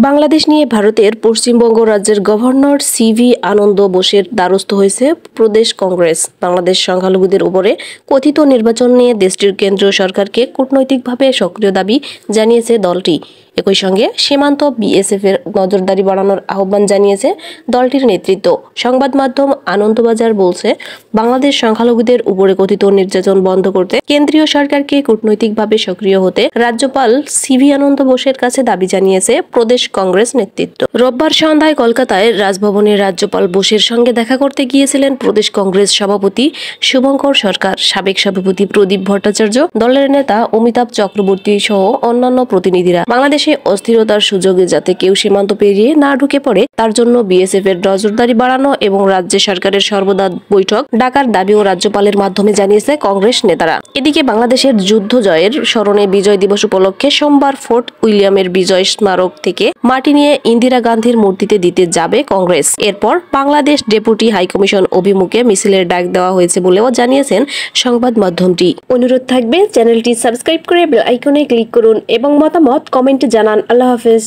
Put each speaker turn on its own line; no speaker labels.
বাংলাদেশ নিয়ে ভারতের পশ্চিমবঙ্গ রাজ্যের গভর্নর সিভি আনন্দ বোসের দ্বারস্থ হয়েছে প্রদেশ কংগ্রেস। বাংলাদেশ সংখ্যালঘুদের উপরে কথিত নির্বাচন নিয়ে দেশটির কেন্দ্রীয় সরকারকে কূটনৈতিকভাবে সক্রিয় দাবি জানিয়েছে দলটি। একই সঙ্গে সীমান্ত বিএসএফ এর নজরদারি বাড়ানোর আহ্বান জানিয়েছে দলটির নেতৃত্ব। সংবাদ মাধ্যম আনন্দবাজার বলছে, বাংলাদেশ সংখ্যালঘুদের উপরে কথিত নির্যাতন বন্ধ করতে কেন্দ্রীয় সরকারকে কূটনৈতিকভাবে সক্রিয় হতে রাজ্যপাল সিভি আনন্দ বোসের কাছে দাবি জানিয়েছে প্রদেশ কংগ্রেস নেতৃত্ব। রোববার সন্ধ্যায় কলকাতায় রাজভবনে রাজ্যপাল বোসের সঙ্গে দেখা করতে গিয়েছিলেন প্রদেশ কংগ্রেস সভাপতি শুভঙ্কর সরকার, সাবেক সভাপতি প্রদীপ ভট্টাচার্য, দলের নেতা অমিতাভ চক্রবর্তী সহ অন্যান্য প্রতিনিধিরা। বাংলাদেশে অস্থিরতার সুযোগে যাতে কেউ সীমান্ত পেরিয়ে না ঢুকে পড়ে তার জন্য বিএসএফ এর নজরদারি বাড়ানো এবং রাজ্য সরকারের সর্বদা বৈঠক ডাকার দাবিও রাজ্যপালের মাধ্যমে জানিয়েছে কংগ্রেস নেতারা। এদিকে বাংলাদেশের যুদ্ধ জয়ের স্মরণে বিজয় দিবস উপলক্ষে সোমবার ফোর্ট উইলিয়ামের বিজয় স্মারক থেকে মাটি নিয়ে ইন্দিরা গান্ধীর মূর্তিতে দিতে যাবে কংগ্রেস। এরপর বাংলাদেশ ডেপুটি হাইকমিশন অভিমুখে মিছিলের ডাক দেওয়া হয়েছে বলেও জানিয়েছেন সংবাদ মাধ্যমটি। অনুরোধ থাকবে চ্যানেলটি সাবস্ক্রাইব করে বেল আইকনে ক্লিক করুন এবং মতামত কমেন্টে জানান। আল্লাহ হাফেজ।